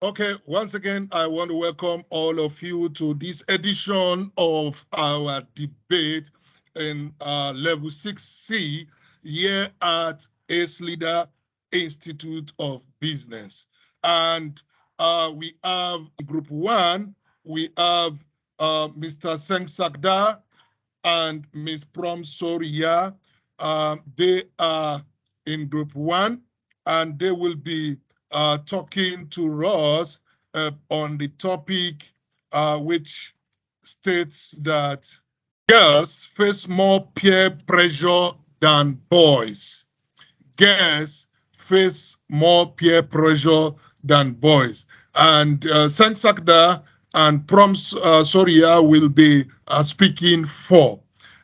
Okay, once again, I want to welcome all of you to this edition of our debate in level 6C here at ACE Leader Institute of Business. And we have group one, we have Mr. Seng Sakda and Ms. Prom Soria. They are in group one, and they will be talking to us on the topic which states that girls face more peer pressure than boys. Girls face more peer pressure than boys. And Sangsakda and Prom Soria will be speaking for.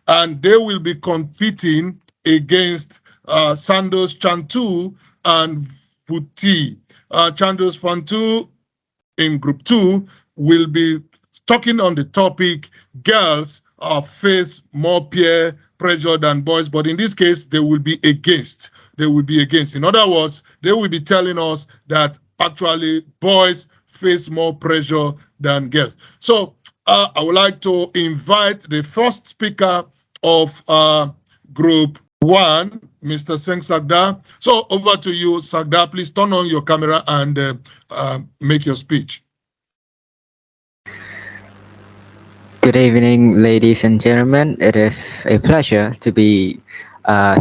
And they will be competing against Sandos Chantu and Futi. Chandos Fantu in group two will be talking on the topic girls face more peer pressure than boys, but in this case they will be against. They will be against. In other words, they will be telling us that actually boys face more pressure than girls. So I would like to invite the first speaker of group one, Mr. Seng Sagda. So over to you, Sagda. Please turn on your camera and make your speech. Good evening, ladies and gentlemen. It is a pleasure to be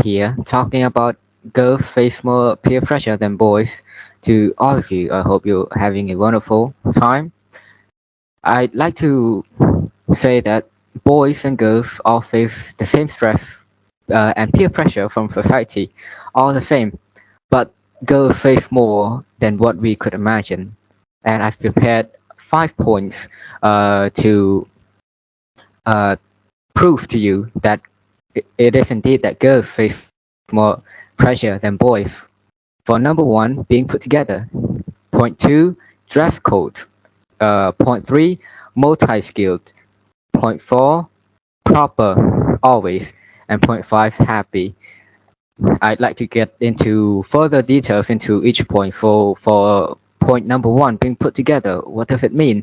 here talking about girls face more peer pressure than boys. To all of you, I hope you're having a wonderful time. I'd like to say that boys and girls all face the same stress and peer pressure from society, all the same, but girls face more than what we could imagine. And I've prepared 5 points to uh, prove to you that it is indeed that girls face more pressure than boys. For number one, being put together. Point two, dress code. Point three, multi-skilled. Point four, proper, always. And point five, happy. I'd like to get into further details into each point. For point number one, being put together, what does it mean?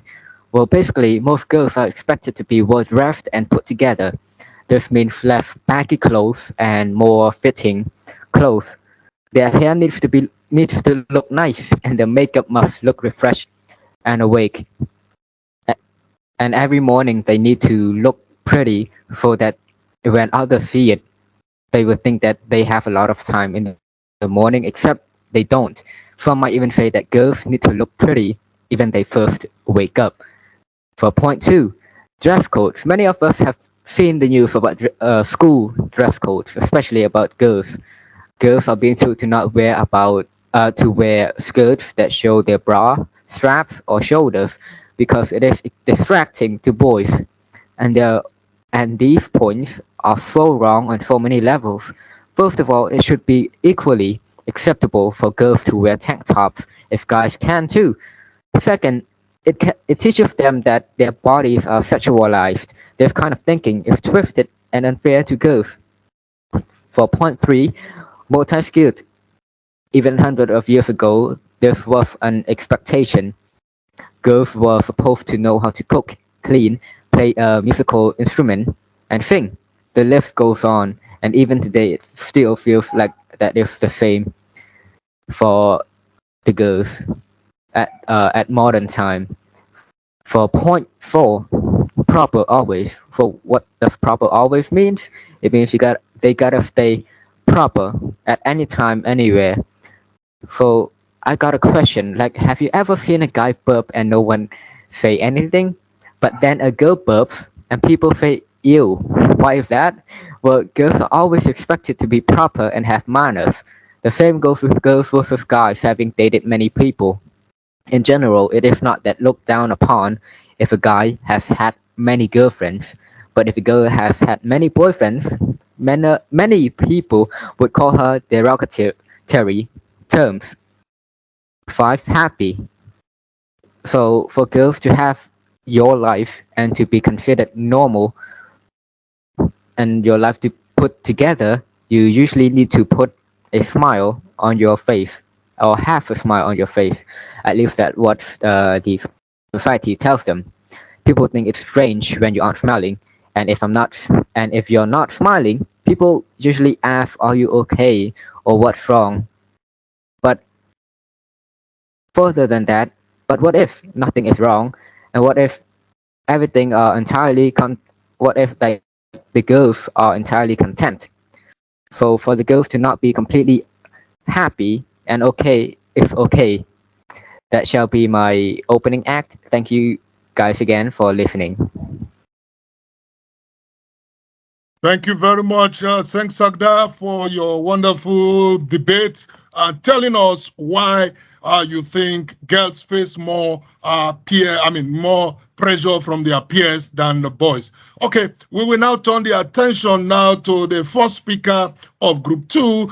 Well, basically, most girls are expected to be well dressed and put together. This means less baggy clothes and more fitting clothes. Their hair needs to look nice, and their makeup must look refreshed and awake. And every morning they need to look pretty so that when others see it, they will think that they have a lot of time in the morning, except they don't. Some might even say that girls need to look pretty even they first wake up. For point two, dress codes. Many of us have seen the news about school dress codes, especially about girls. Girls are being told to not wear to wear skirts that show their bra straps or shoulders because it is distracting to boys. And these points are so wrong on so many levels. First of all, it should be equally acceptable for girls to wear tank tops if guys can too. Second, it teaches them that their bodies are sexualized. This kind of thinking is twisted and unfair to girls. For point three, multi-skilled. Even hundreds of years ago, this was an expectation. Girls were supposed to know how to cook, clean, play a musical instrument, and sing. The list goes on, and even today it still feels like that is the same for the girls at modern time. For point four, proper always. So what does proper always means? It means they gotta stay proper at any time, anywhere. So I got a question. Like, have you ever seen a guy burp and no one say anything, but then a girl burps and people say ew? Why is that? Well, girls are always expected to be proper and have manners. The same goes with girls versus guys having dated many people. In general, it is not that looked down upon if a guy has had many girlfriends, but if a girl has had many boyfriends, many people would call her derogatory terms. Five, happy. So for girls to have your life and to be considered normal and your life to put together, you usually need to put a smile on your face. or have a smile on your face. At least that's what the society tells them. People think it's strange when you aren't smiling, and if you're not smiling, people usually ask, "Are you okay?" or "What's wrong?" But further than that, but what if nothing is wrong, and what if everything are entirely what if like the girls are entirely content? So for the girls to not be completely happy and okay if okay, that shall be my opening act. Thank you guys again for listening. Thank you very much. Thanks, Sagda, for your wonderful debate, telling us why you think girls face more more pressure from their peers than the boys. Okay, we will now turn the attention now to the first speaker of Group 2,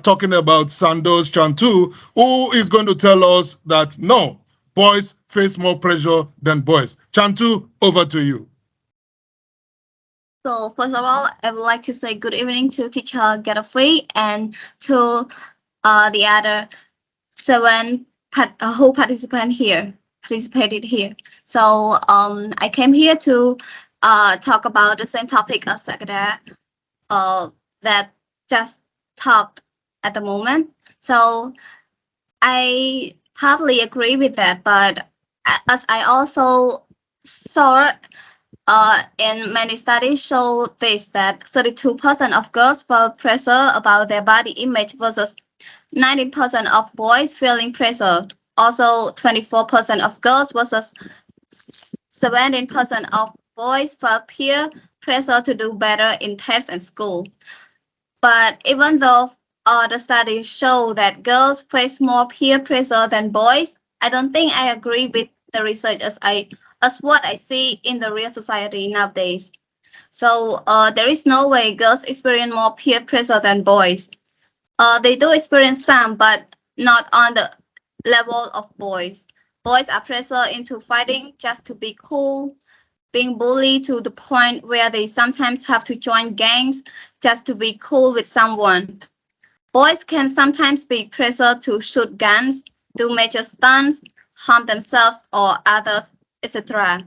talking about Sandos Chantu, who is going to tell us that no, boys face more pressure than boys. Chantu, over to you. So first of all, I would like to say good evening to teacher Getaway and to the other who participated here. So I came here to talk about the same topic as Sagada that just talked at the moment. So I partly agree with that, but as I also saw in many studies show this that 32% of girls felt pressure about their body image versus 19% of boys feeling pressure. Also, 24% of girls versus 17% of boys felt peer pressure to do better in tests and school. But even though the studies show that girls face more peer pressure than boys, I don't think I agree with the research as what I see in the real society nowadays. So there is no way girls experience more peer pressure than boys. They do experience some, but not on the level of boys. Boys are pressured into fighting just to be cool, being bullied to the point where they sometimes have to join gangs just to be cool with someone. Boys can sometimes be pressured to shoot guns, do major stunts, harm themselves or others, etc.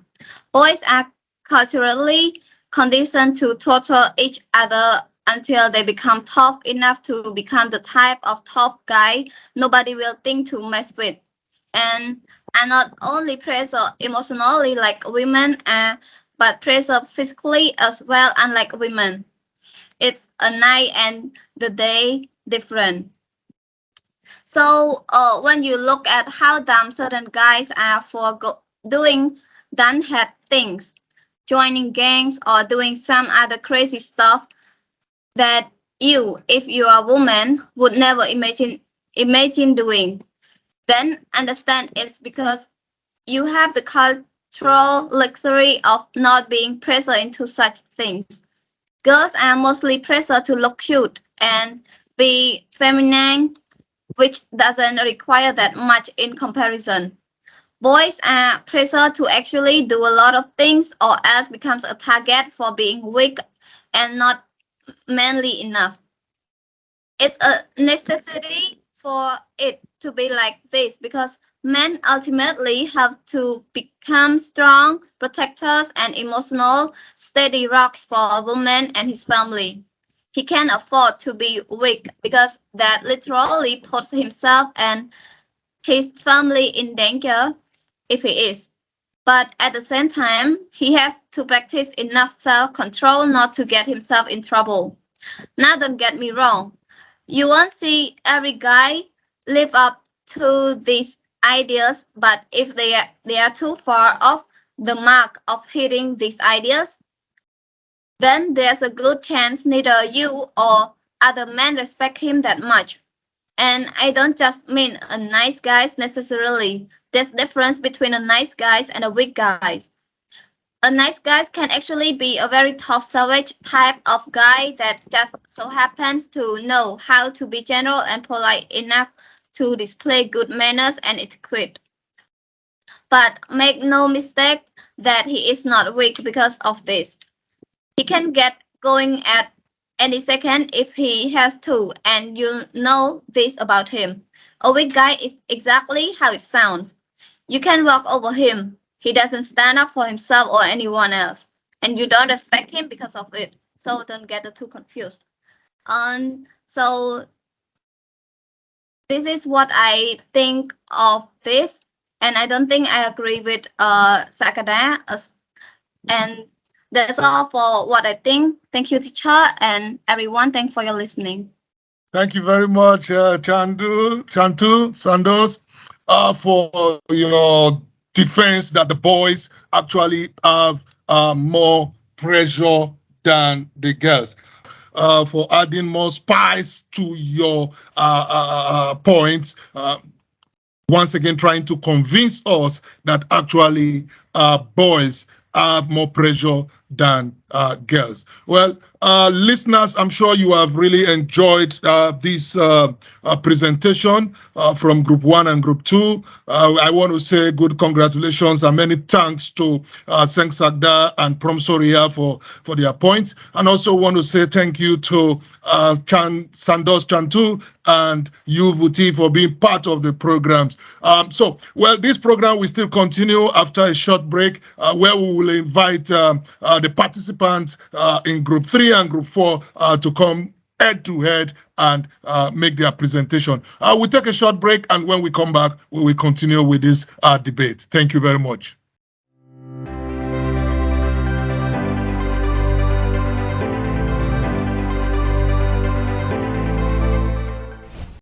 Boys are culturally conditioned to torture each other until they become tough enough to become the type of tough guy nobody will think to mess with. And are not only pressured emotionally like women are, but pressured physically as well, unlike women. It's a night and the day different. So when you look at how dumb certain guys are for doing done had things, joining gangs or doing some other crazy stuff that you, if you are a woman, would never imagine doing, then understand it's because you have the cultural luxury of not being pressured into such things. Girls are mostly pressured to look cute and be feminine, which doesn't require that much in comparison. Boys are pressured to actually do a lot of things or else becomes a target for being weak and not manly enough. It's a necessity for it to be like this because men ultimately have to become strong protectors and emotional steady rocks for a woman and his family. He can't afford to be weak because that literally puts himself and his family in danger if he is. But at the same time, he has to practice enough self control not to get himself in trouble. Now, don't get me wrong, you won't see every guy live up to these ideas, but if they are too far off the mark of hitting these ideas, then there's a good chance neither you or other men respect him that much. And I don't just mean a nice guys necessarily. There's difference between a nice guys and a weak guys. A nice guy can actually be a very tough savage type of guy that just so happens to know how to be gentle and polite enough to display good manners and etiquette. But make no mistake that he is not weak because of this. He can get going at any second if he has to, and you know this about him. A weak guy is exactly how it sounds. You can walk over him. He doesn't stand up for himself or anyone else. And you don't respect him because of it. So don't get too confused. So this is what I think of this. And I don't think I agree with Sakada. And that's all for what I think. Thank you, teacher, and everyone. Thanks for your listening. Thank you very much, Chantu, Sandos, for your defense that the boys actually have more pressure than the girls. For adding more spice to your points. Once again, trying to convince us that actually boys have more pressure than girls. Well, listeners, I'm sure you have really enjoyed this presentation from Group 1 and Group 2. I want to say good congratulations and many thanks to Seng Sagda and Prom Soria for their points. And also want to say thank you to Sandos Chantu and you, Vuti, for being part of the programs. Well, this program will still continue after a short break where we will invite the participants in Group 3 and Group 4 to come head to head and make their presentation. We'll take a short break, and when we come back, we will continue with this debate. Thank you very much.